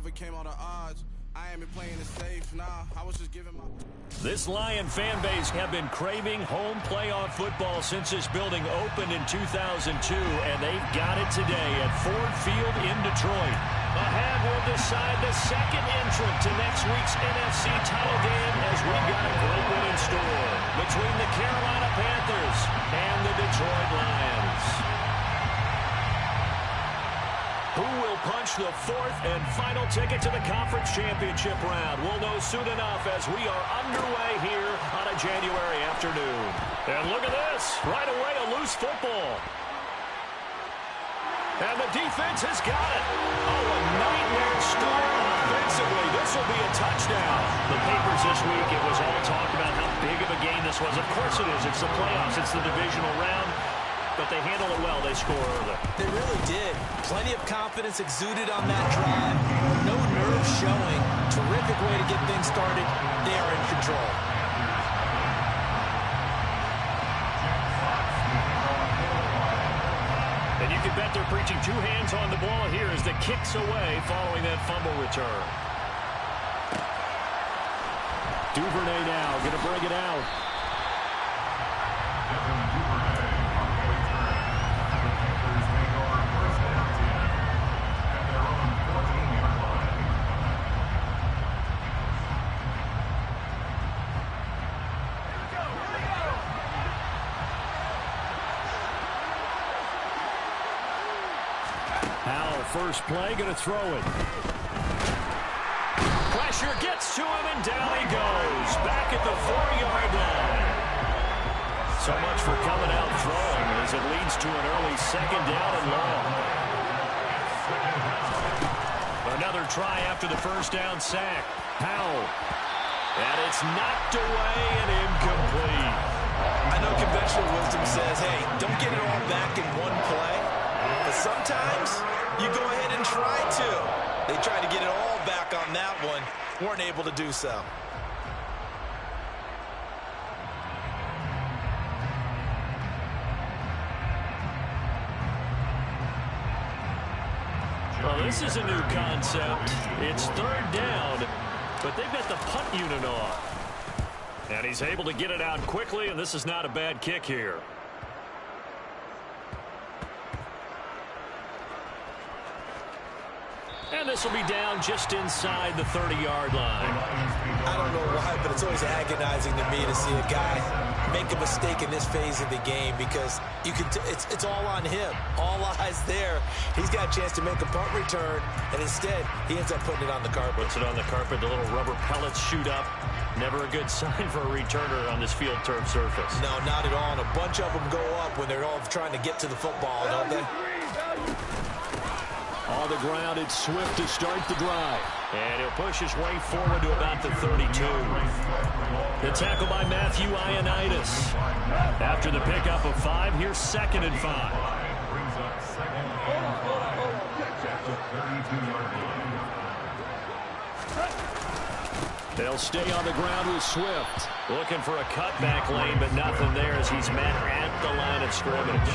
overcame all the odds. I ain't been playing it safe, nah. I was just giving my... This Lion fan base have been craving home playoff football since this building opened in 2002, and they've got it today at Ford Field in Detroit. Ahead will decide the second entrant to next week's NFC title game, as we've got a great one in store between the Carolina Panthers and the Detroit Lions. Who will punch the fourth and final ticket to the conference championship round? We'll know soon enough as we are underway here on a January afternoon. And look at this. Right away, a loose football. And the defense has got it. Oh, a nightmare start offensively. This will be a touchdown. The papers this week, it was all talk about how big of a game this was. Of course it is. It's the playoffs. It's the divisional round. But they handle it well. They score early. They really did. Plenty of confidence exuded on that drive. No nerves showing. Terrific way to get things started. They are in control. And you can bet they're preaching two hands on the ball here as the kick's away following that fumble return. Duvernay now going to bring it out. First play, going to throw it. Pressure gets to him, and down he goes. Back at the 4-yard line. So much for coming out throwing as it leads to an early second down and long. Another try after the first down sack. Powell. And it's knocked away and incomplete. I know conventional wisdom says, hey, don't get it all back in one play. But sometimes you go ahead and try to. They tried to get it all back on that one. Weren't able to do so. Well, this is a new concept. It's third down, but they've got the punt unit off. And he's able to get it out quickly, and this is not a bad kick here. And this will be down just inside the 30-yard line. I don't know why, but it's always agonizing to me to see a guy make a mistake in this phase of the game because you can it's all on him. All eyes there. He's got a chance to make a punt return, and instead he ends up putting it on the carpet. Puts it on the carpet. The little rubber pellets shoot up. Never a good sign for a returner on this field turf surface. No, not at all. And a bunch of them go up when they're all trying to get to the football, don't they? On the ground, it's Swift to start the drive. And he'll push his way forward to about the 32. The tackle by Matthew Ioannidis. After the pickup of 5, here's 2nd and 5. They'll stay on the ground with Swift. Looking for a cutback lane, but nothing there as he's met at the line of scrimmage.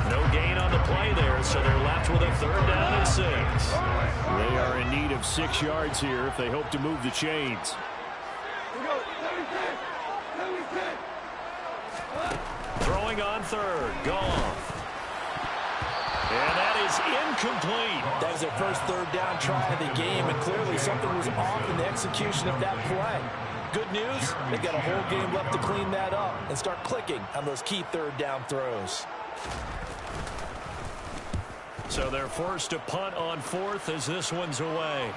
No gain on the play there, so they're left with a 3rd down and 6. They are in need of 6 yards here if they hope to move the chains. Throwing on 3rd. Goff. And that is incomplete. That was their first 3rd down try of the game, and clearly something was off in the execution of that play. Good news, they've got a whole game left to clean that up and start clicking on those key 3rd down throws. So they're forced to punt on 4th as this one's away.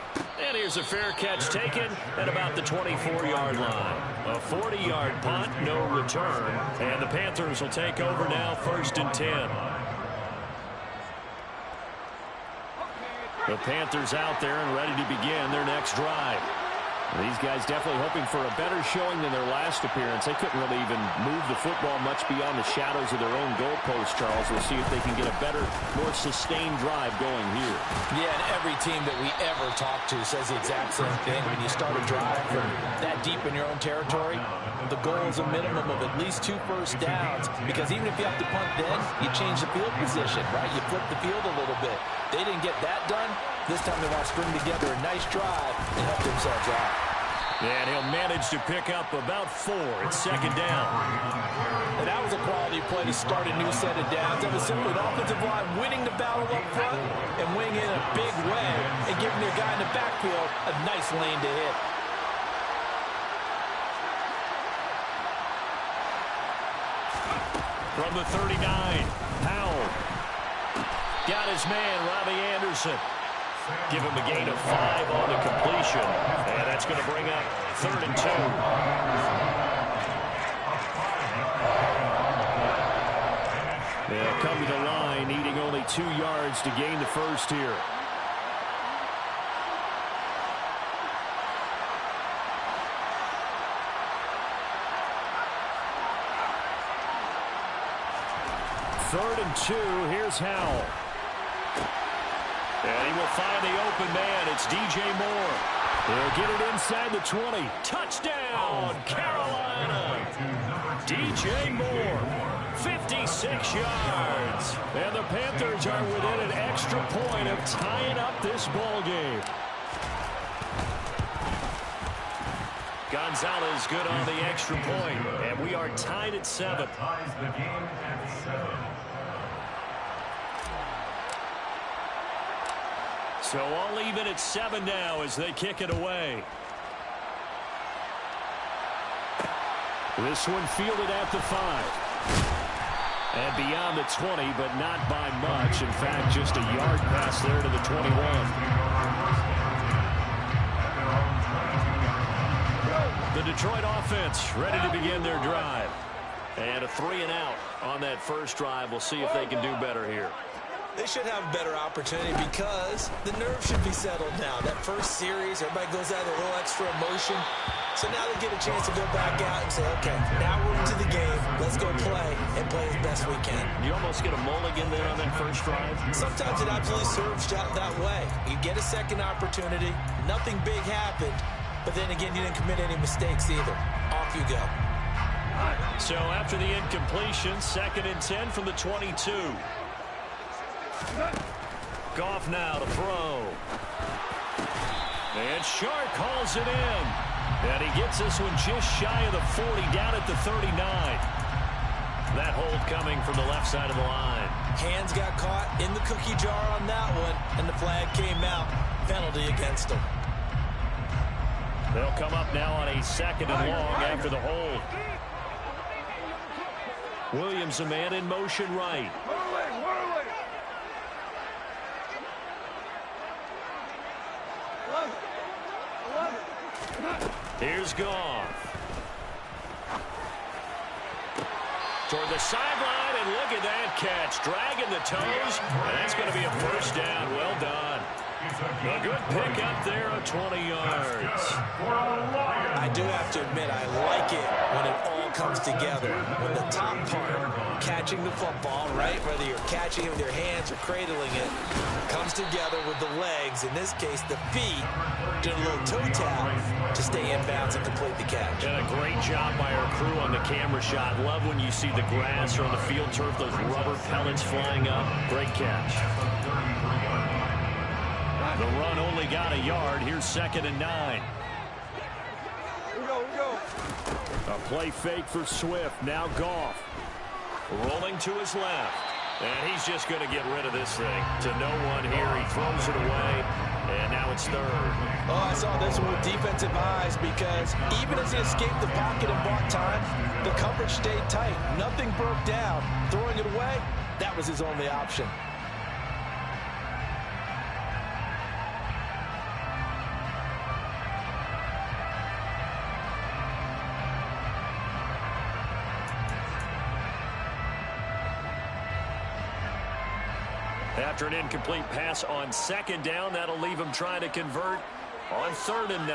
And here's a fair catch taken at about the 24-yard line. A 40-yard punt, no return. And the Panthers will take over now, 1st and 10. The Panthers out there and ready to begin their next drive. These guys definitely hoping for a better showing than their last appearance. They couldn't really even move the football much beyond the shadows of their own goalpost, Charles. We'll see if they can get a better, more sustained drive going here. Yeah, and every team that we ever talk to says the exact same thing. When you start a drive from that deep in your own territory, the goal is a minimum of at least 2 first downs, because even if you have to punt then, you change the field position, right? You flip the field a little bit. They didn't get that done. This time they want to string together a nice drive and help themselves out. And he'll manage to pick up about 4. It's second down. And that was a quality play to start a new set of downs. That was simply the offensive line winning the battle up front and winning in a big way and giving their guy in the backfield a nice lane to hit. From the 39, Powell. Got his man, Robbie Anderson. Give him a gain of 5 on the completion. And that's going to bring up 3rd and 2. They'll come to the line, needing only 2 yards to gain the first here. Third and 2, here's Howell. And he will find the open man. It's DJ Moore. He'll get it inside the 20. Touchdown, Carolina. DJ Moore, 56 yards. And the Panthers are within an extra point of tying up this ball game. Gonzalez good on the extra point, and we are tied at 7. So all even at 7 now as they kick it away. This one fielded at the 5. And beyond the 20, but not by much. In fact, just a yard pass there to the 21. The Detroit offense ready to begin their drive. And a 3-and-out on that first drive. We'll see if they can do better here. They should have a better opportunity because the nerves should be settled now. That first series, everybody goes out with a little extra emotion. So now they get a chance to go back out and say, okay, now we're into the game. Let's go play and play as best we can. You almost get a mulligan there on that first drive. Sometimes it absolutely serves that way. You get a second opportunity. Nothing big happened. But then again, you didn't commit any mistakes either. Off you go. So after the incompletion, 2nd and 10 from the 22. Goff now to throw. And Shark hauls it in. And he gets this one just shy of the 40, down at the 39. That hold coming from the left side of the line. Hands got caught in the cookie jar on that one, and the flag came out. Penalty against him. They'll come up now on a 2nd and long after the hold. Williams, a man in motion right. Here's Goff. Toward the sideline, and look at that catch. Dragging the toes, and that's going to be a first down. Well done. A good pick up there of 20 yards. I do have to admit, I like it when it all comes together. When the top part, catching the football, right, whether you're catching it with your hands or cradling it, comes together with the legs, in this case the feet, doing a little toe tap to stay in bounds and complete the catch. And a great job by our crew on the camera shot. Love when you see the grass or on the field turf, those rubber pellets flying up. Great catch. The run only got a yard. Here's 2nd and 9. We go. A play fake for Swift. Now Goff. Rolling to his left. And he's just going to get rid of this thing. To no one here. He throws it away. And now it's 3rd. Oh, I saw this one with defensive eyes because even as he escaped the pocket and bought time, the coverage stayed tight. Nothing broke down. Throwing it away, that was his only option. After an incomplete pass on 2nd down, that'll leave him trying to convert on 3rd and 9.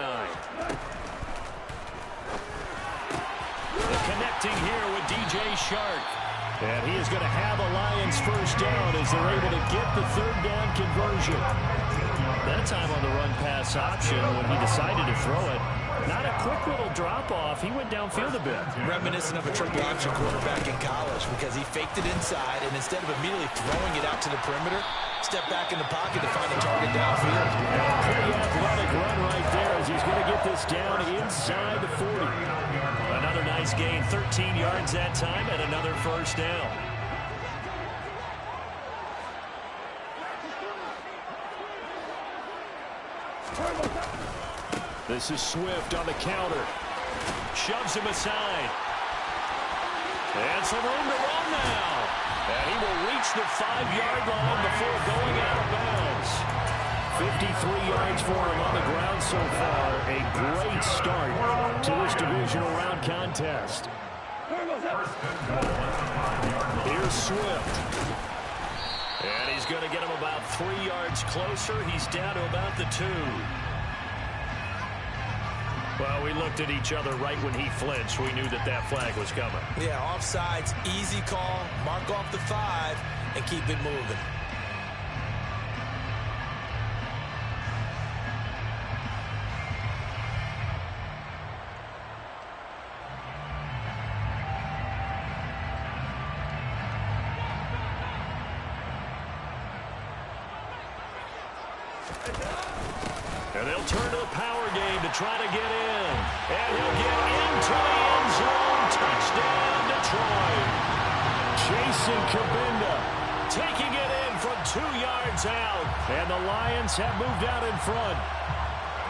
Connecting here with DJ Shark. And he is going to have a Lions first down as they're able to get the 3rd down conversion. That time on the run pass option when he decided to throw it. Not a quick little drop-off. He went downfield a bit. Reminiscent of a triple option quarterback in college because he faked it inside, and instead of immediately throwing it out to the perimeter, step back in the pocket to find a target downfield. Pretty athletic run right there as he's going to get this down inside the 40. Another nice gain, 13 yards that time, and another first down. This is Swift on the counter. Shoves him aside. And some room to run now. And he will reach the 5-yard line before going out of bounds. 53 yards for him on the ground so far. A great start to this divisional round contest. Here's Swift. And he's going to get him about 3 yards closer. He's down to about the 2. Well, we looked at each other right when he flinched. We knew that that flag was coming. Yeah, offsides, easy call. Mark off the 5 and keep it moving. And they'll turn to the power game to try to get in. And he'll get into the end zone. Touchdown, Detroit. Jason Kabinda taking it in from 2 yards out. And the Lions have moved out in front.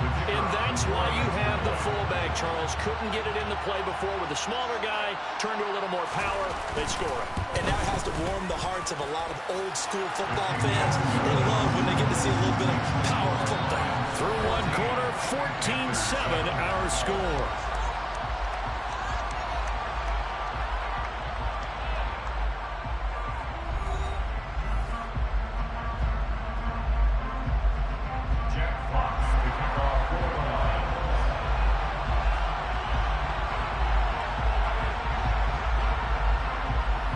And that's why you have the fullback, Charles. Couldn't get it in the play before with the smaller guy. Turned to a little more power. They score it. And that has to warm the hearts of a lot of old-school football fans. They love when they get to see a little bit of power football. Through one quarter, 14-7 our score.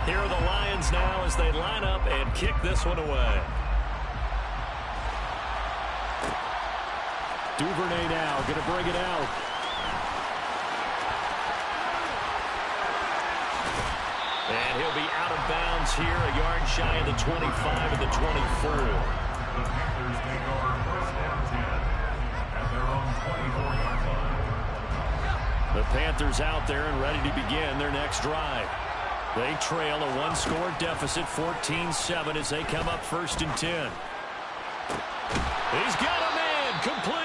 Here are the Lions now as they line up and kick this one away. Duvernay now going to bring it out. And he'll be out of bounds here, a yard shy of the 25 of the 24. The Panthers out there and ready to begin their next drive. They trail a one-score deficit, 14-7, as they come up 1st and 10. He's got a man, complete.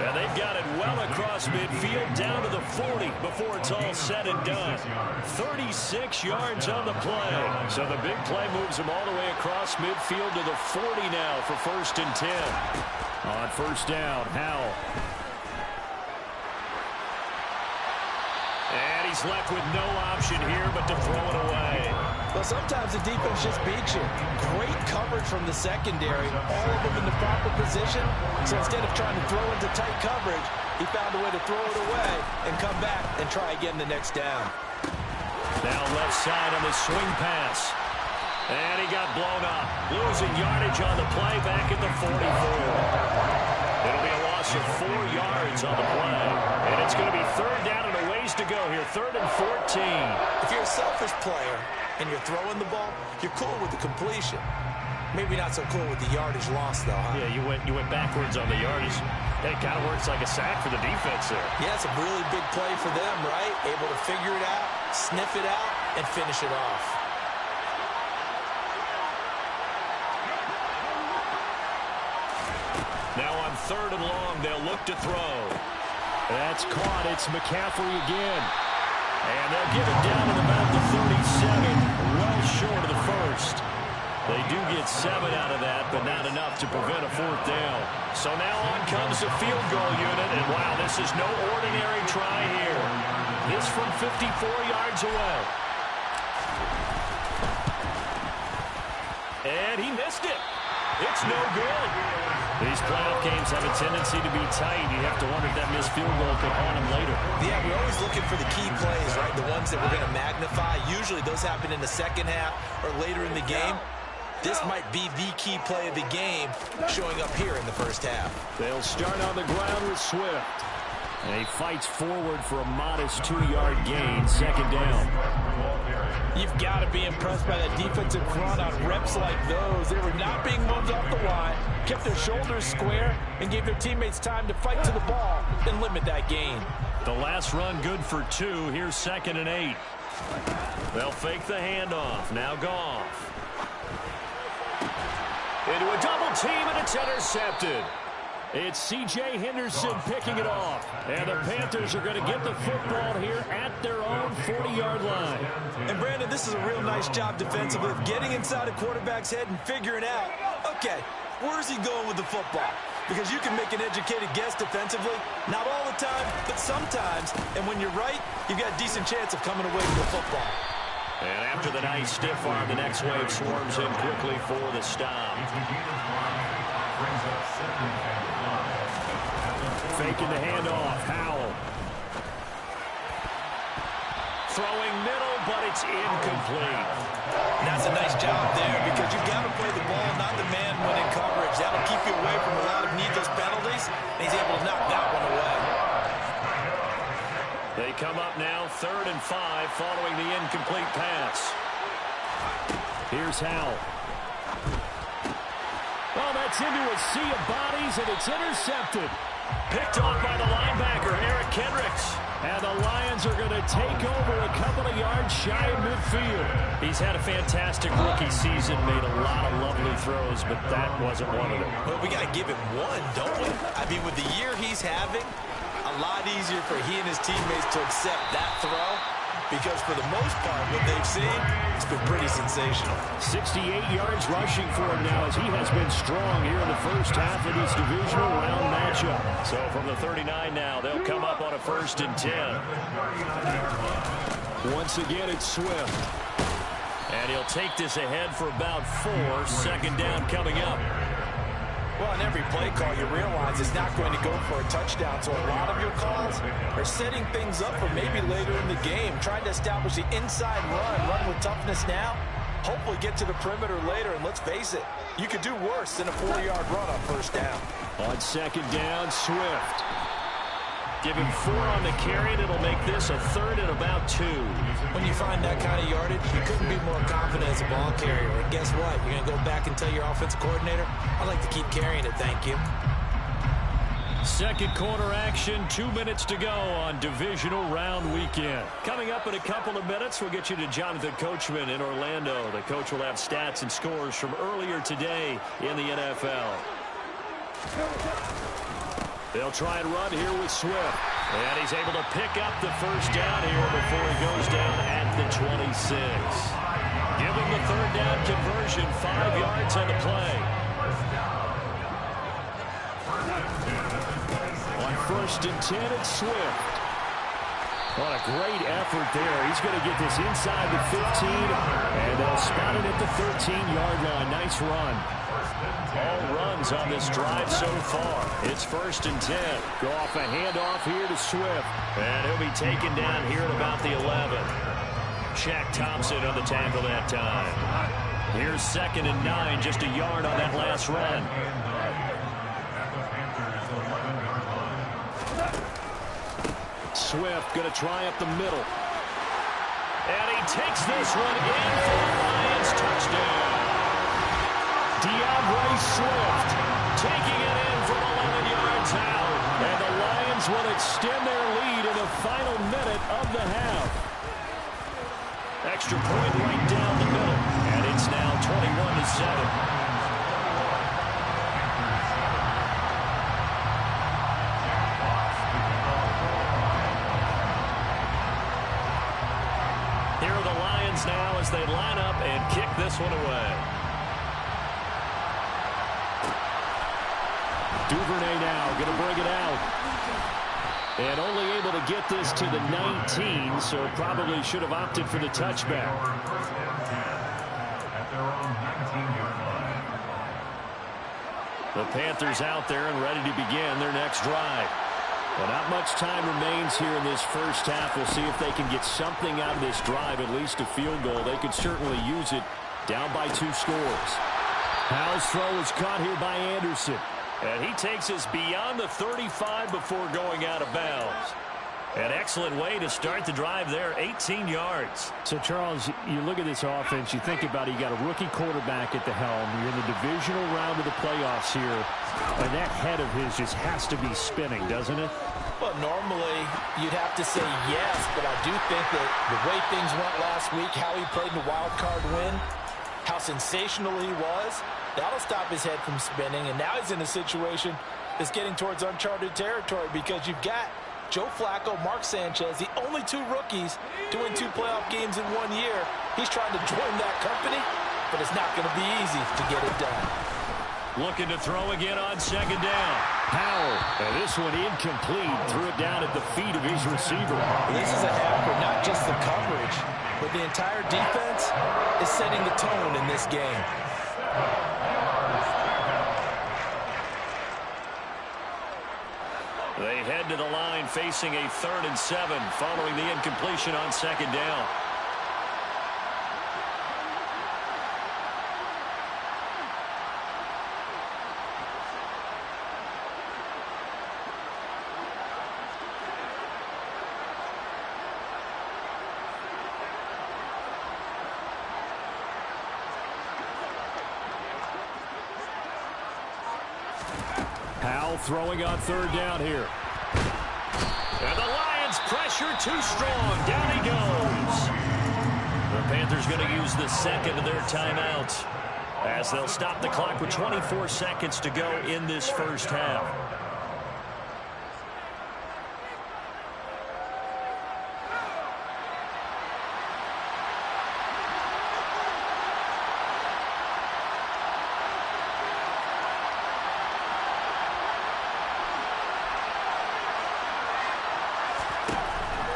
And they've got it well across midfield, down to the 40 before it's all said and done. 36 yards on the play. So the big play moves him all the way across midfield to the 40 now for 1st and 10. On 1st down, Howell. And he's left with no option here but to throw it away. Well, sometimes the defense just beats you. Great coverage from the secondary. All of them in the proper position. So instead of trying to throw into tight coverage, he found a way to throw it away and come back and try again the next down. Now left side on the swing pass. And he got blown up. Losing yardage on the play back at the 44. It'll be a loss of 4 yards on the play. And it's going to be 3rd down and a ways to go here. 3rd and 14. If you're a selfish player and you're throwing the ball, you're cool with the completion. Maybe not so cool with the yardage loss, though, huh? Yeah, you went backwards on the yardage. It kind of works like a sack for the defense there. Yeah, it's a really big play for them, right? Able to figure it out, sniff it out, and finish it off. Now on 3rd and long, they'll look to throw. That's caught. It's McCaffrey again. And they'll get it down at about the 37, well short of the 1st. They do get 7 out of that, but not enough to prevent a 4th down. So now on comes the field goal unit, and wow, this is no ordinary try here. This from 54 yards away. And he missed it. It's no good. These playoff games have a tendency to be tight. You have to wonder if that missed field goal could haunt him later. Yeah, we're always looking for the key plays, right? The ones that we're going to magnify. Usually those happen in the second half or later in the game. This might be the key play of the game showing up here in the 1st half. They'll start on the ground with Swift. And he fights forward for a modest 2-yard gain, second down. You've got to be impressed by that defensive front on reps like those. They were not being moved off the line, kept their shoulders square, and gave their teammates time to fight to the ball and limit that gain. The last run good for 2. Here's 2nd and 8. They'll fake the handoff. Now Goff. Into a double team, and it's intercepted. It's C.J. Henderson picking it off. And the Panthers are going to get the football here at their own 40-yard line. And, Brandon, this is a real nice job defensively of getting inside a quarterback's head and figuring out, okay, where's he going with the football? Because you can make an educated guess defensively. Not all the time, but sometimes. And when you're right, you've got a decent chance of coming away with the football. And after the nice stiff arm, the next wave swarms in quickly for the stop. Faking the handoff. Howell. Throwing middle, but it's incomplete. And that's a nice job there because you've got to play the ball, not the man when in coverage. That'll keep you away from a lot of needless penalties, and he's able to knock that one away. They come up now 3rd and 5 following the incomplete pass. Here's Howell. Oh, that's into a sea of bodies, and it's intercepted. Picked off by the linebacker, Eric Kendricks. And the Lions are going to take over a couple of yards shy of midfield. He's had a fantastic rookie season, made a lot of lovely throws, but that wasn't one of them. Well, we got to give him one, don't we? I mean, with the year he's having, a lot easier for he and his teammates to accept that throw. Because for the most part, what they've seen, it's been pretty sensational. 68 yards rushing for him now as he has been strong here in the first half of this divisional round matchup. So from the 39 now, they'll come up on a 1st and 10. Once again, it's Swift. And he'll take this ahead for about 4. 2nd down coming up. Well, on every play call, you realize it's not going to go for a touchdown. So a lot of your calls are setting things up for maybe later in the game, trying to establish the inside run with toughness now, hopefully get to the perimeter later. And let's face it, you could do worse than a 4-yard run on 1st down. On 2nd down, Swift. Give him 4 on the carry, and it'll make this a 3rd and about 2. When you find that kind of yardage, you couldn't be more confident as a ball carrier. And guess what? You're going to go back and tell your offensive coordinator, I'd like to keep carrying it, thank you. 2nd quarter action, 2 minutes to go on divisional round weekend. Coming up in a couple of minutes, we'll get you to Jonathan Coachman in Orlando. The coach will have stats and scores from earlier today in the NFL. They'll try and run here with Swift. And he's able to pick up the 1st down here before he goes down at the 26. Give him the 3rd down conversion, 5 yards on the play. On 1st and 10, it's Swift. What a great effort there. He's going to get this inside the 15, and they'll spot it at the 13-yard line. Nice run. All runs on this drive so far. It's 1st and 10. Go off a handoff here to Swift. And he'll be taken down here at about the 11. Shaq Thompson on the tackle that time. Here's 2nd and 9, just a yard on that last run. Swift going to try up the middle. And he takes this one in for the Lions touchdown. DeAndre Swift taking it in from 11 yards out. And the Lions will extend their lead in the final minute of the half. Extra point right down the middle. And it's now 21-7. Here are the Lions now as they line up and kick this one away. Duvernay now going to bring it out. And only able to get this to the 19, so probably should have opted for the touchback. The Panthers out there and ready to begin their next drive. Well, not much time remains here in this first half. We'll see if they can get something out of this drive, at least a field goal. They could certainly use it down by 2 scores. Howell's throw is caught here by Anderson. And he takes us beyond the 35 before going out of bounds. An excellent way to start the drive there, 18 yards. So, Charles, you look at this offense, you think about it, you got a rookie quarterback at the helm. You're in the divisional round of the playoffs here, and that head of his just has to be spinning, doesn't it? Well, normally you'd have to say yes, but I do think that the way things went last week, how he played in the wild card win, how sensational he was, that'll stop his head from spinning. And now he's in a situation that's getting towards uncharted territory because you've got Joe Flacco, Mark Sanchez, the only two rookies to win 2 playoff games in 1 year. He's trying to join that company, but it's not going to be easy to get it done. Looking to throw again on second down. Howell, and this one incomplete, threw it down at the feet of his receiver. This is a half for not just the coverage, but the entire defense is setting the tone in this game. They head to the line facing a 3rd and 7 following the incompletion on second down. Howell throwing on 3rd down here. And the Lions pressure too strong. Down he goes. The Panthers going to use the second of their timeouts as they'll stop the clock with 24 seconds to go in this first half.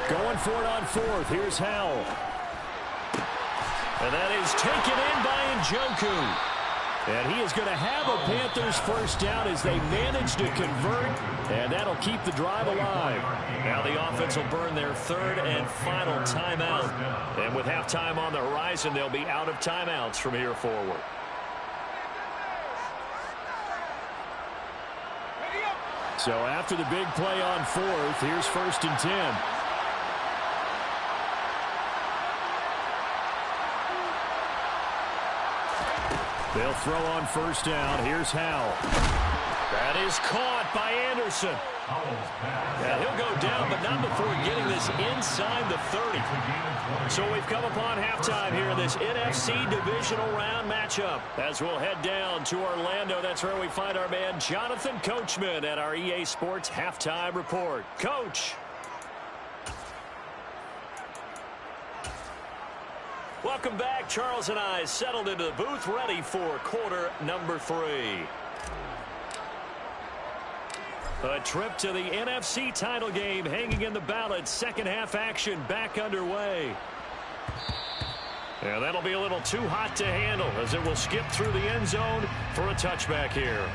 Going for it on 4th. Here's Howell. And that is taken in by Njoku. And he is going to have a Panthers first down as they manage to convert. And that'll keep the drive alive. Now the offense will burn their 3rd and final timeout. And with halftime on the horizon, they'll be out of timeouts from here forward. So after the big play on 4th, here's 1st and 10. They'll throw on 1st down. Here's Howell. That is caught by Anderson. Yeah, he'll go down, but not before getting this inside the 30. So we've come upon halftime here in this NFC divisional round matchup. As we'll head down to Orlando, that's where we find our man Jonathan Coachman at our EA Sports Halftime Report. Coach. Welcome back. Charles and I settled into the booth, ready for quarter number 3. A trip to the NFC title game hanging in the balance. Second half action back underway. And that'll be a little too hot to handle as it will skip through the end zone for a touchback here.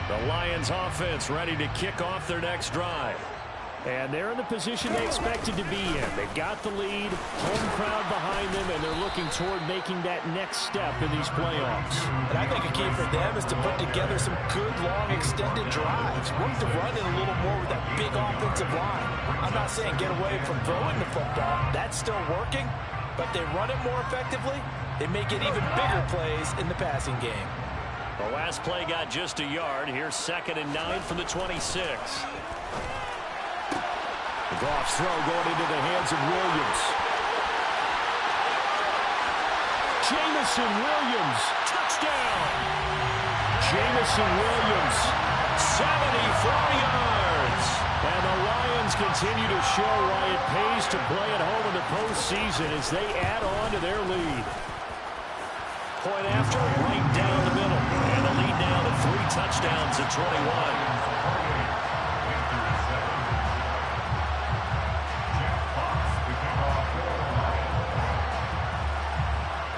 The Lions offense ready to kick off their next drive. And they're in the position they expected to be in. They've got the lead, home crowd behind them, and they're looking toward making that next step in these playoffs. And I think a key for them is to put together some good, long, extended drives. Work the run in a little more with that big offensive line. I'm not saying get away from throwing the football. That's still working. But they run it more effectively, they may get even bigger plays in the passing game. The last play got just a yard. Here's 2nd and 9 from the 26. Goff's throw going into the hands of Williams. Jamison Williams. Touchdown. Jamison Williams. 74 yards. And the Lions continue to show why it pays to play at home in the postseason as they add on to their lead. Point after, right down the middle. And the lead now to 3 touchdowns at 21.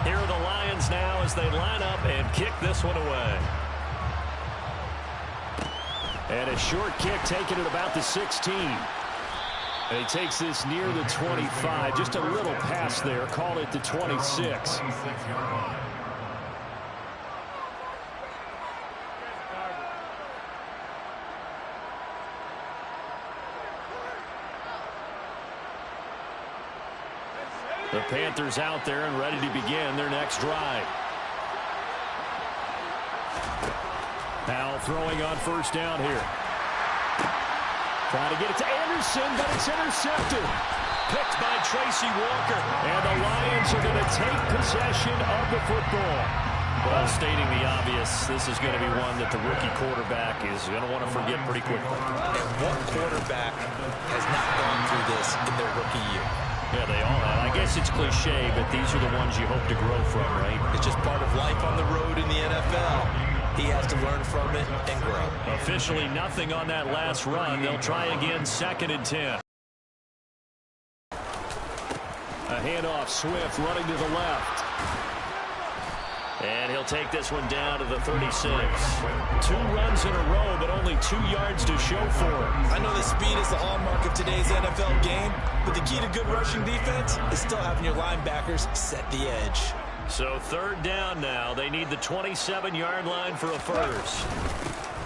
Here are the Lions now as they line up and kick this one away. And a short kick taken at about the 16. And he takes this near the 25. Just a little pass there. Called it the 26. The Panthers out there and ready to begin their next drive. Now throwing on first down here. Trying to get it to Anderson, but it's intercepted. Picked by Tracy Walker. And the Lions are going to take possession of the football. Well, stating the obvious, this is going to be one that the rookie quarterback is going to want to forget pretty quickly. And what quarterback has not gone through this in their rookie year? Yeah, they all have. I guess it's cliche, but these are the ones you hope to grow from, right? It's just part of life on the road in the NFL. He has to learn from it and grow. Officially nothing on that last run. They'll try again, 2nd and 10. A handoff, Swift running to the left. And he'll take this one down to the 36. 2 runs in a row, but only 2 yards to show for it. I know that speed is the hallmark of today's NFL game, but the key to good rushing defense is still having your linebackers set the edge. So 3rd down now. They need the 27-yard line for a first.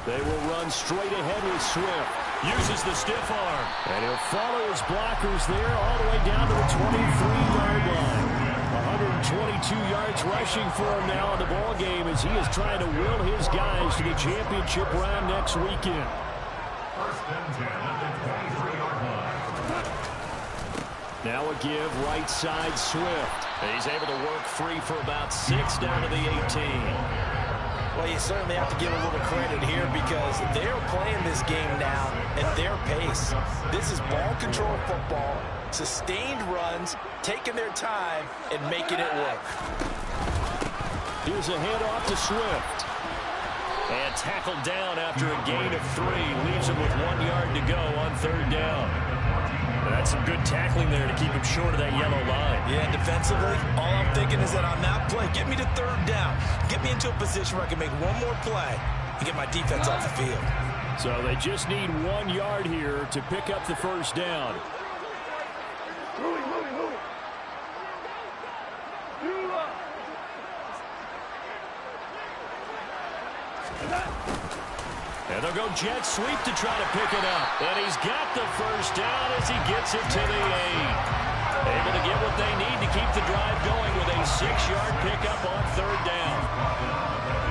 They will run straight ahead with Swift. Uses the stiff arm. And he'll follow his blockers there all the way down to the 23-yard line. 122 yards rushing for him now in the ball game as he is trying to will his guys to the championship round next weekend. Now a give right side Swift. He's able to work free for about 6 down to the 18. Well, you certainly have to give a little credit here because they're playing this game now at their pace. This is ball control football, sustained runs, taking their time, and making it work. Here's a handoff to Swift. And tackled down after a gain of 3. Leaves him with 1 yard to go on 3rd down. That's some good tackling there to keep him short of that yellow line. Yeah, and defensively, all I'm thinking is that on that play, get me to 3rd down. Get me into a position where I can make one more play and get my defense off the field. So they just need 1 yard here to pick up the first down. And they'll go jet sweep to try to pick it up. And he's got the first down as he gets it to the 8. Able to get what they need to keep the drive going with a 6-yard pickup on 3rd down.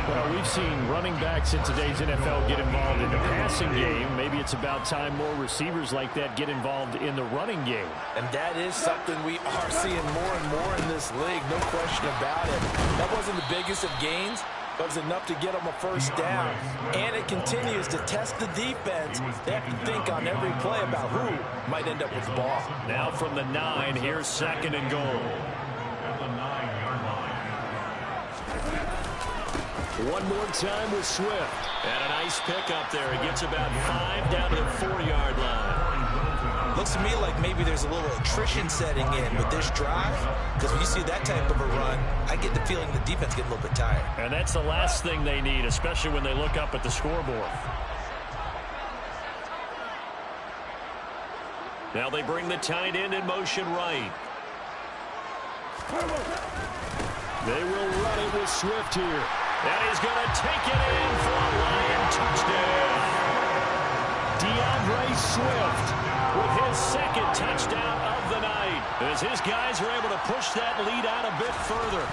Well, we've seen running backs in today's NFL get involved in the passing game. Maybe it's about time more receivers like that get involved in the running game. And that is something we are seeing more and more in this league, no question about it. That wasn't the biggest of gains, but it was enough to get them a first down. And it continues to test the defense. They have to think on every play about who might end up with the ball. Now from the 9, here's 2nd and goal. One more time with Swift. And a nice pickup there. He gets about 5 down to the 4-yard line. Looks to me like maybe there's a little attrition setting in with this drive, because when you see that type of a run, I get the feeling the defense getting a little bit tired. And that's the last thing they need, especially when they look up at the scoreboard. Now they bring the tight end in motion right. They will run it with Swift here. And he's going to take it in for a Lion touchdown. DeAndre Swift with his 2nd touchdown of the night, as his guys are able to push that lead out a bit further.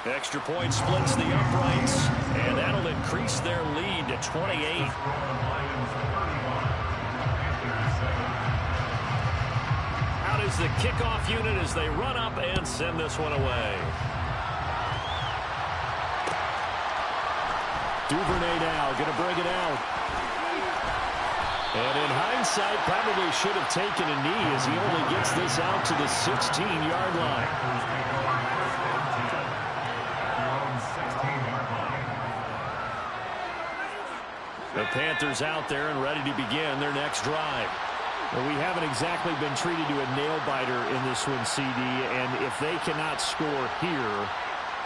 Extra point splits the uprights, and that'll increase their lead to 28. Out is the kickoff unit as they run up and send this one away. Duvernay now going to bring it out. And in hindsight, probably should have taken a knee as he only gets this out to the 16-yard line. The Panthers out there and ready to begin their next drive. Well, we haven't exactly been treated to a nail-biter in this one, CD, and if they cannot score here,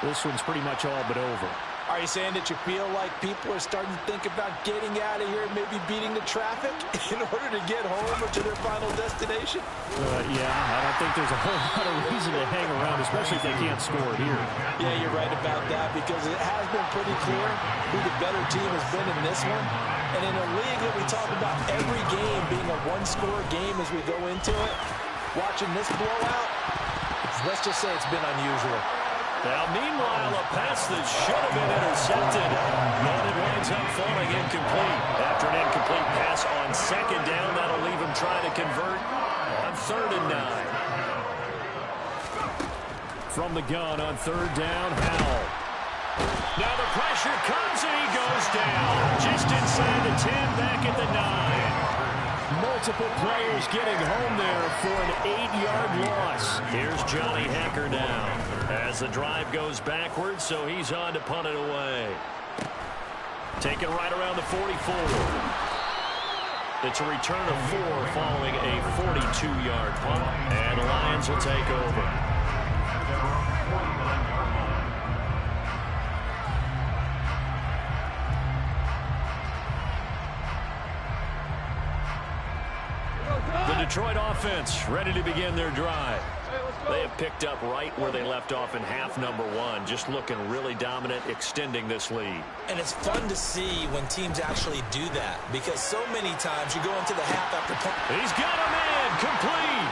this one's pretty much all but over. Are you saying that you feel like people are starting to think about getting out of here and maybe beating the traffic in order to get home or to their final destination? Yeah, I don't think there's a whole lot of reason to hang around, especially if they can't score here. Yeah, you're right about that because it has been pretty clear who the better team has been in this one. And in a league that we talk about every game being a one-score game as we go into it, watching this blowout, let's just say it's been unusual. Now, meanwhile, a pass that should have been intercepted, and it winds up falling incomplete. After an incomplete pass on second down, that'll leave him trying to convert on 3rd and 9. From the gun on 3rd down, Howell. Now the pressure comes, and he goes down. Just inside the 10, back at the 9. Multiple players getting home there for an 8-yard loss. Here's Johnny Hecker now as the drive goes backwards, so he's on to punt it away. Taken right around the 44. It's a return of 4 following a 42-yard punt, and the Lions will take over. The Detroit offense ready to begin their drive. They have picked up right where they left off in half number 1, just looking really dominant, extending this lead. And it's fun to see when teams actually do that because so many times you go into the half after punt. He's got a man complete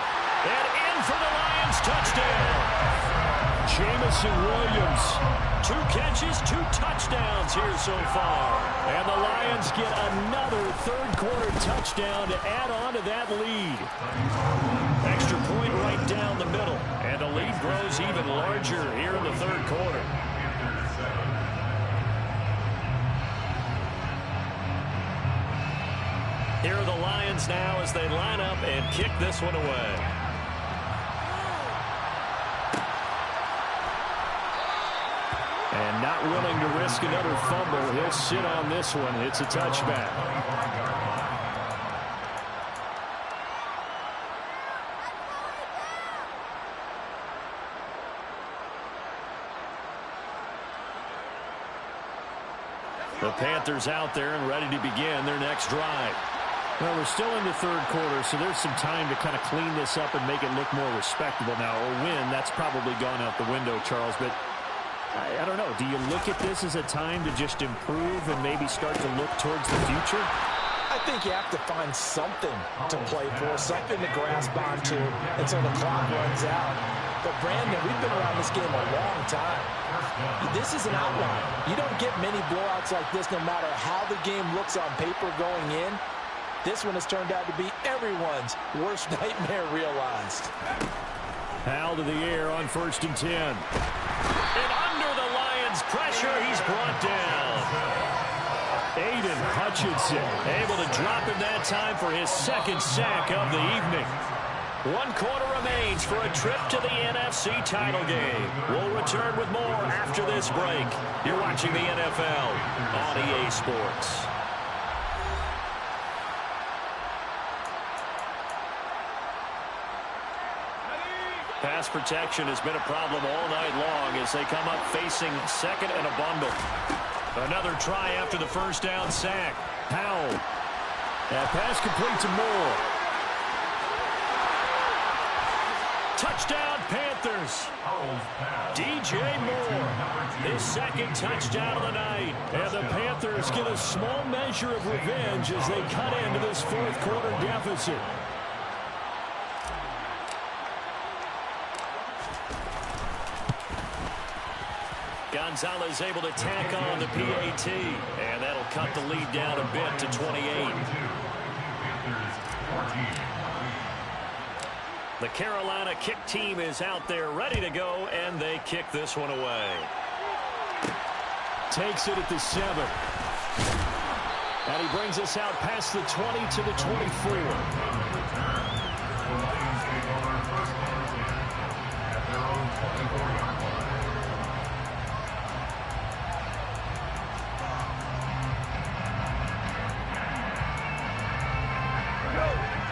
and in for the Lions touchdown. Jamison Williams, 2 catches, 2 touchdowns here so far. And the Lions get another third-quarter touchdown to add on to that lead. Extra point right down the middle. And the lead grows even larger here in the third quarter. Here are the Lions now as they line up and kick this one away. And not willing to risk another fumble. He'll sit on this one. It's a touchback. The Panthers out there and ready to begin their next drive. Well, we're still in the third quarter, so there's some time to kind of clean this up and make it look more respectable now. Or win, that's probably gone out the window, Charles. But I don't know. Do you look at this as a time to just improve and maybe start to look towards the future? I think you have to find something to play for, something to grasp onto until the clock runs out. But, Brandon, we've been around this game a long time. This is an outlier. You don't get many blowouts like this no matter how the game looks on paper going in. This one has turned out to be everyone's worst nightmare realized. Howell to the air on 1st and 10. And under the Lions' pressure, he's brought down. Aiden Hutchinson able to drop him that time for his 2nd sack of the evening. 1 quarter remains for a trip to the NFC title game. We'll return with more after this break. You're watching the NFL on EA Sports. Pass protection has been a problem all night long as they come up facing 2nd and a bundle. Another try after the 1st down sack. Howell. That pass complete to Moore. Touchdown, Panthers. DJ Moore. His 2nd touchdown of the night. And the Panthers get a small measure of revenge as they cut into this 4th quarter deficit. Gonzalez able to tack on the PAT, and that'll cut the lead down a bit to 28. The Carolina kick team is out there ready to go, and they kick this one away. Takes it at the 7. And he brings us out past the 20 to the 24.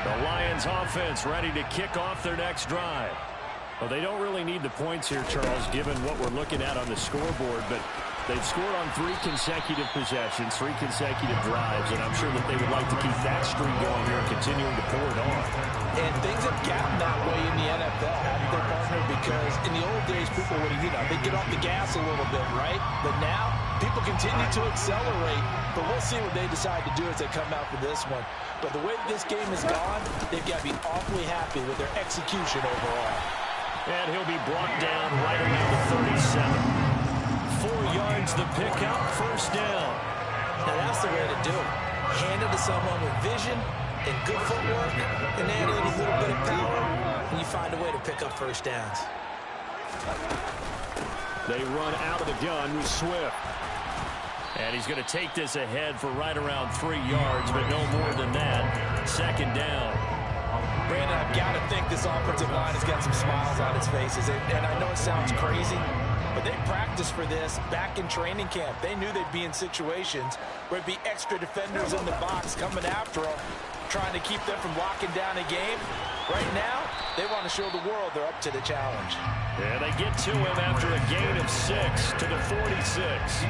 The Lions offense ready to kick off their next drive. Well, they don't really need the points here, Charles, given what we're looking at on the scoreboard, but They've scored on 3 consecutive possessions, 3 consecutive drives, and I'm sure that they would like to keep that streak going here and continuing to pour it on. And things have gotten that way in the NFL, haven't they, partner? Because in the old days, people would, they'd get off the gas a little bit, right? But now, people continue to accelerate. But we'll see what they decide to do as they come out for this one. But the way this game has gone, they've got to be awfully happy with their execution overall. And he'll be brought down right around the 37. 4 yards the pickup, first down. Now that's the way to do it. Hand it to someone with vision and good footwork, and add in a little bit of power, and you find a way to pick up first downs. They run out of the gun with Swift. And he's going to take this ahead for right around 3 yards, but no more than that. Second down. Brandon, I've got to think this offensive line has got some smiles on its faces. And I know it sounds crazy, but they practiced for this back in training camp. They knew they'd be in situations where it'd be extra defenders in the box coming after them, trying to keep them from locking down a game. Right now, they want to show the world they're up to the challenge. Yeah, they get to him after a gain of 6 to the 46.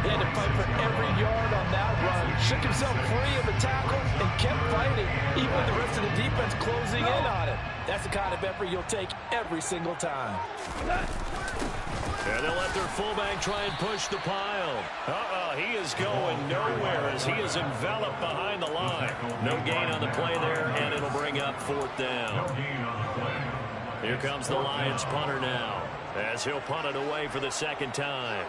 He had to fight for every yard on that run. Shook himself free of the tackle and kept fighting, even with the rest of the defense closing in on him. That's the kind of effort you'll take every single time. And they'll let their fullback try and push the pile. He is going nowhere as he is enveloped behind the line. No gain on the play there, and it'll bring up 4th down. Here comes the Lions punter now, as he'll punt it away for the 2nd time.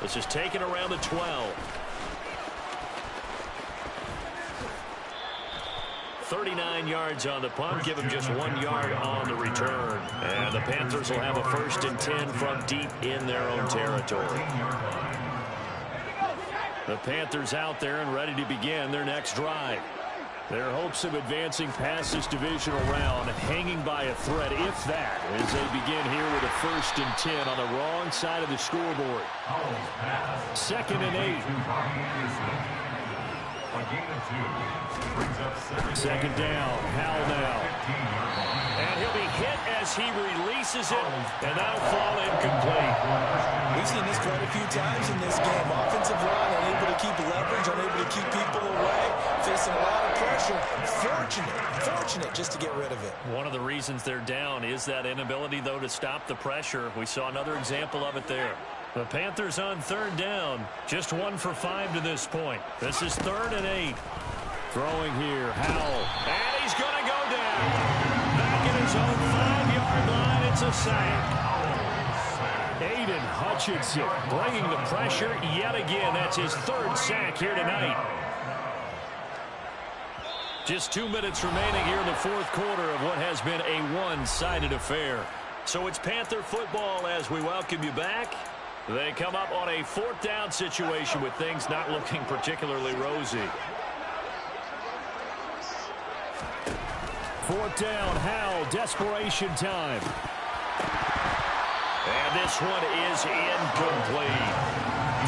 This is taken around the 12. 39 yards on the punt, give him just 1 yard on the return. And the Panthers will have a 1st and 10 from deep in their own territory. The Panthers out there and ready to begin their next drive. Their hopes of advancing past this divisional round hanging by a thread, if that, as they begin here with a 1st and 10 on the wrong side of the scoreboard. 2nd and 8. 2nd down, Howell now. And he'll be hit as he releases it, and that'll fall incomplete. We've seen this quite a few times in this game. Offensive line unable to keep leverage, unable to keep people away, facing a lot of pressure. Fortunate just to get rid of it. One of the reasons they're down is that inability, though, to stop the pressure. We saw another example of it there. The Panthers on 3rd down, just 1 for 5 to this point. This is 3rd and 8. Throwing here, Howell. And he's going to go down. Back at his own 5-yard line, it's a sack. Aiden Hutchinson bringing the pressure yet again. That's his 3rd sack here tonight. Just 2 minutes remaining here in the 4th quarter of what has been a one-sided affair. So it's Panther football as we welcome you back. They come up on a 4th down situation with things not looking particularly rosy. 4th down, Howell, desperation time. And this one is incomplete.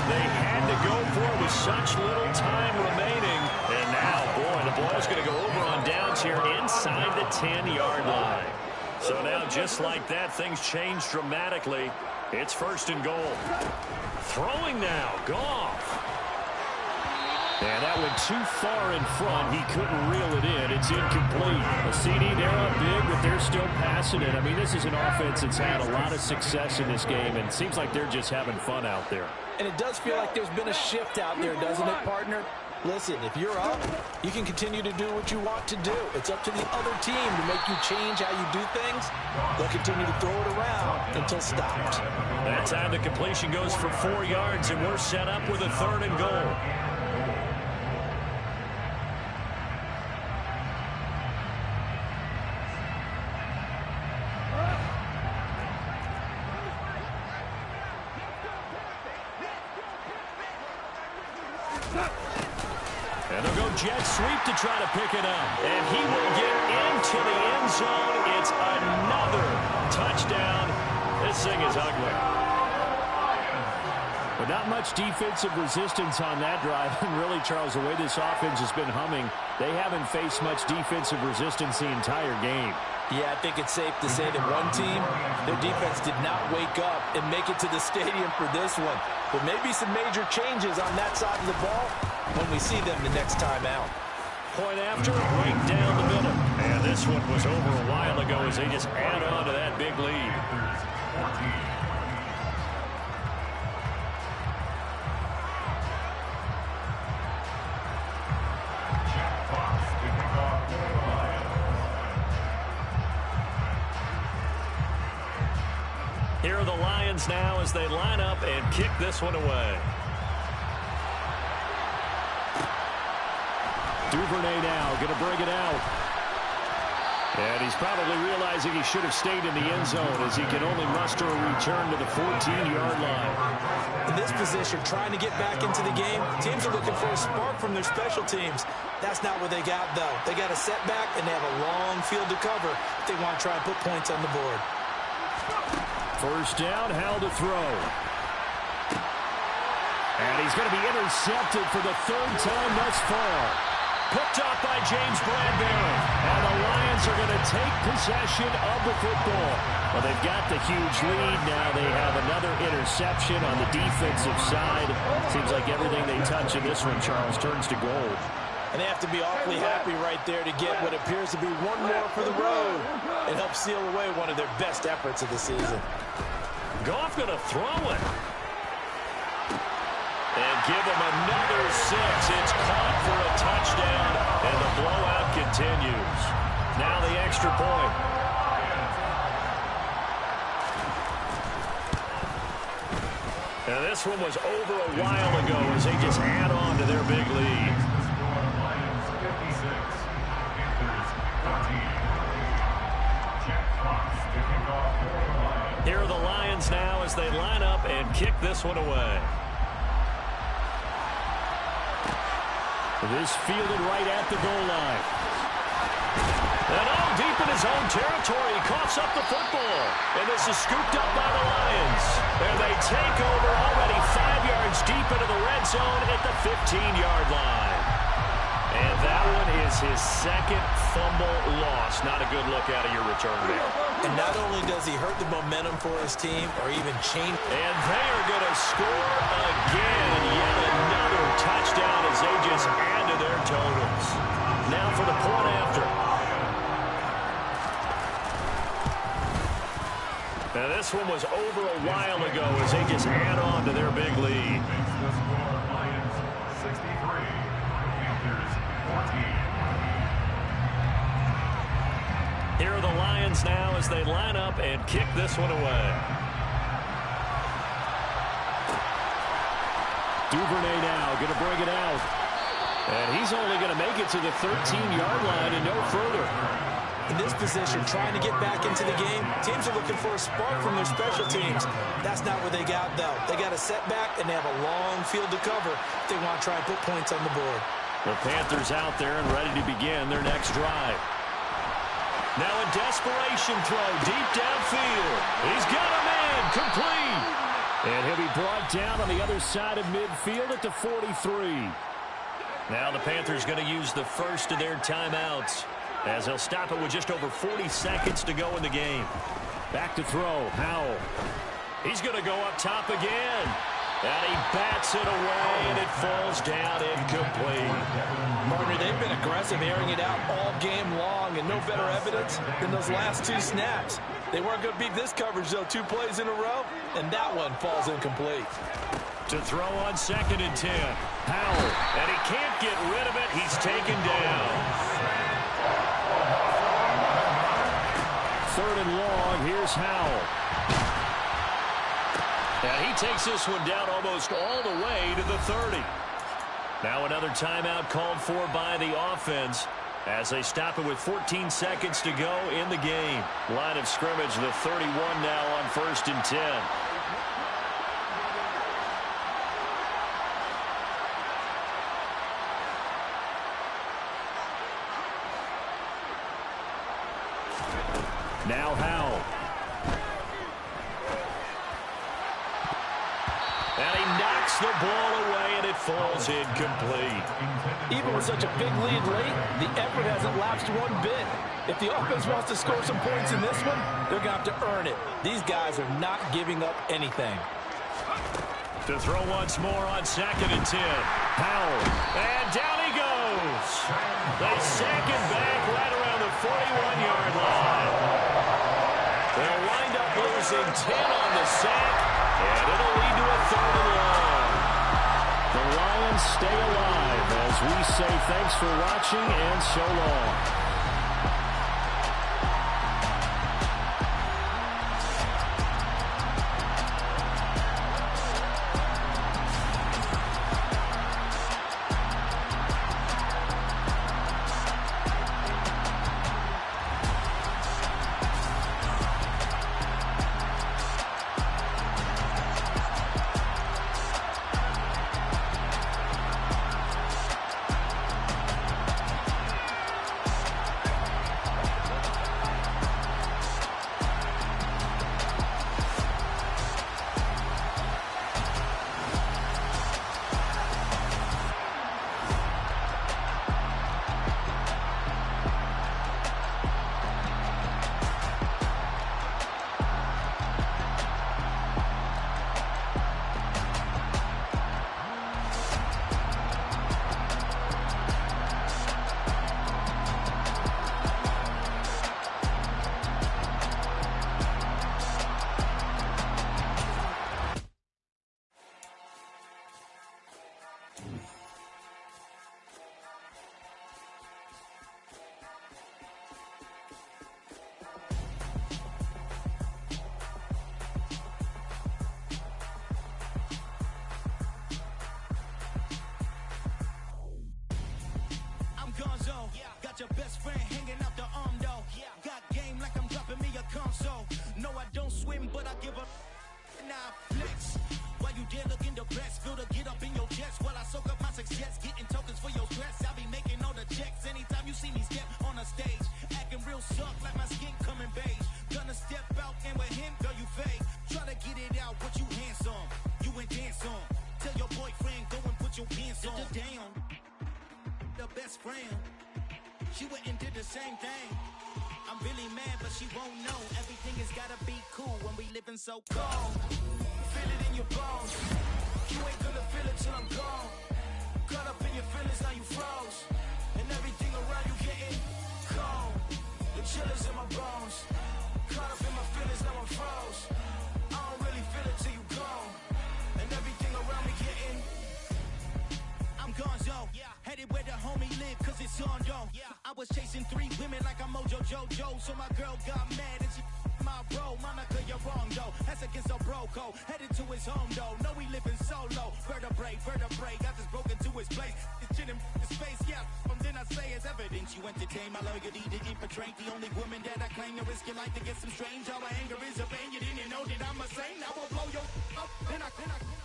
They had to go for it with such little time remaining. And now, boy, the ball's going to go over on downs here inside the 10-yard line. So now, just like that, things change dramatically. It's 1st and goal. Throwing now, Goff. And that went too far in front. He couldn't reel it in. It's incomplete. A CD, they're up big, but they're still passing it. I mean, this is an offense that's had a lot of success in this game, and it seems like they're just having fun out there. And it does feel like there's been a shift out there, doesn't it, partner? Listen, if you're up, you can continue to do what you want to do. It's up to the other team to make you change how you do things. They'll continue to throw it around until stopped. That time the completion goes for 4 yards, and we're set up with a 3rd and goal. And they'll go jet sweep to try to pick it up. And he will get into the end zone. It's another touchdown. This thing is ugly. But not much defensive resistance on that drive. And really, Charles, the way this offense has been humming, they haven't faced much defensive resistance the entire game. Yeah, I think it's safe to say that one team, their defense did not wake up and make it to the stadium for this one. But maybe some major changes on that side of the ball when we see them the next time out. Point after, right down the middle. And this one was over a while ago as they just add on to that big lead. Here are the Lions now as they line up and kick this one away. Duvernay now going to bring it out. And he's probably realizing he should have stayed in the end zone as he can only muster a return to the 14-yard line. In this position, trying to get back into the game, teams are looking for a spark from their special teams. That's not what they got, though. They got a setback, and they have a long field to cover if they want to try and put points on the board. First down, Howell to throw. And he's going to be intercepted for the third time thus far. Picked off by James Bradbury. And the Lions are going to take possession of the football. Well, they've got the huge lead. Now they have another interception on the defensive side. Seems like everything they touch in this one, Charles, turns to gold. And they have to be awfully happy right there to get what appears to be one more for the road. It helps seal away one of their best efforts of the season. Goff going to throw it. And give him another 6. It's caught for a touchdown, and the blowout continues. Now the extra point. And this one was over a while ago as they just add on to their big lead. Here are the Lions now as they line up and kick this one away. This fielded right at the goal line. And deep in his own territory, he coughs up the football. And this is scooped up by the Lions. And they take over already 5 yards deep into the red zone at the 15-yard line. And that one is his second fumble loss. Not a good look out of your return there. And not only does he hurt the momentum for his team or even change. And they are going to score again. Yet another touchdown as they just add to their totals. Now for the point after. Now this one was over a while ago as they just add on to their big lead. Here are the Lions now as they line up and kick this one away. Duvernay now going to bring it out. And he's only going to make it to the 13-yard line and no further. In this position, trying to get back into the game, teams are looking for a spark from their special teams. That's not what they got, though. They got a setback, and they have a long field to cover if they want to try and put points on the board. The Panthers out there and ready to begin their next drive. Now a desperation throw deep downfield. He's got a man complete. And he'll be brought down on the other side of midfield at the 43. Now the Panthers going to use the first of their timeouts as they'll stop it with just over 40 seconds to go in the game. Back to throw, Howell. He's going to go up top again. And he bats it away, and it falls down incomplete. Partner, they've been aggressive, airing it out all game long, and no better evidence than those last 2 snaps. They weren't going to beat this coverage, though, 2 plays in a row, and that one falls incomplete. To throw on 2nd and 10. Howell, and he can't get rid of it. He's taken down. 3rd and long, here's Howell. And he takes this one down almost all the way to the 30. Now another timeout called for by the offense as they stop it with 14 seconds to go in the game. Line of scrimmage, the 31 now on 1st and 10. Now Howell. And he knocks knocks the ball away, and it falls incomplete. Even with such a big lead late, the effort hasn't lapsed one bit. If the offense wants to score some points in this one, they're going to have to earn it. These guys are not giving up anything. To throw once more on 2nd and 10. Powell. And down he goes. They sack him back right around the 41-yard line. They'll wind up losing 10 on the sack, and it'll lead to a 3rd and long. The Lions stay alive as we say thanks for watching and so long. Got your best friend hanging out the arm though. Got game like I'm dropping me a console. No, I don't swim, but I give a now flex. While you there looking depressed, feel the get up in your chest while I soak up my success, getting tokens for your stress. I be making all the checks anytime you see me step on a stage, acting real suck like my skin coming beige. Gonna step out and with him, girl, you fake. Try to get it out, but you handsome. You ain't dance on. Tell your boyfriend go and put your pants on. Down. The best friend. She went and did the same thing. I'm really mad, but she won't know. Everything has gotta be cool when we living so cold. Feel it in your bones. You ain't gonna feel it till I'm gone. Caught up in your feelings, now you froze. And everything around you getting cold. The chill is in my bones. Caught up in my feelings, now I'm froze. I don't really feel it till you gone. And everything around me getting I'm gonzo. Headed where the homie live, cause it's on though. I was chasing 3 women like I'm Mojo Jojo. So my girl got mad and she my bro. Monica, you're wrong though. That's against a bro code. Headed to his home though. No, we living solo. Vertebrae. Got this broken to his place. It's chin in his face, yeah. From then I say it's evidence you entertain my loyalty to infiltrate. The only woman that I claim to risk your life to get some strange. All my anger is a pain. You didn't know that I'm a saint. I will blow your up. Then I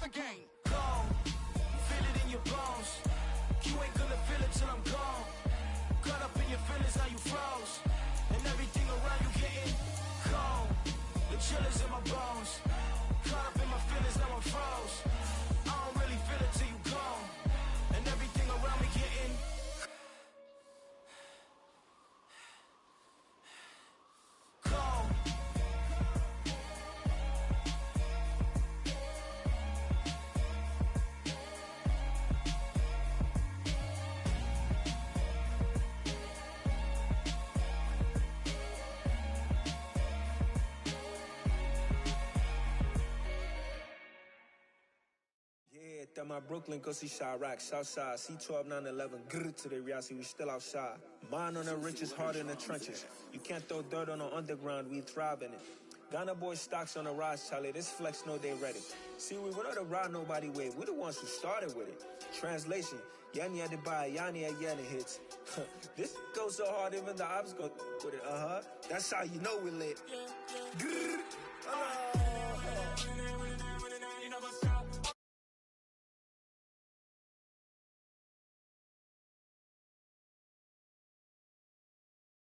again. Go. Feel it in your bones. You ain't gonna feel it till I'm gone. Caught up in your feelings, now you froze. And everything around you getting cold. The chill is in my bones. Caught up in my feelings, now I'm froze. I don't really feel it till you gone. And everything around me getting cold. At my Brooklyn, go see Chirac, Southside, C12, 911, grrr to the reality, we still outside. Mine on the riches, hard in the trenches. You can't throw dirt on the underground, we thrive in it. Ghana boys stocks on the rise, Charlie, this flex know they ready. See, we not the ride nobody wave, we the ones who started with it. Translation, Yanni had to buy, Yanni had Yanni hits. This goes so hard, even the ops go with it, That's how you know we lit. Grrr,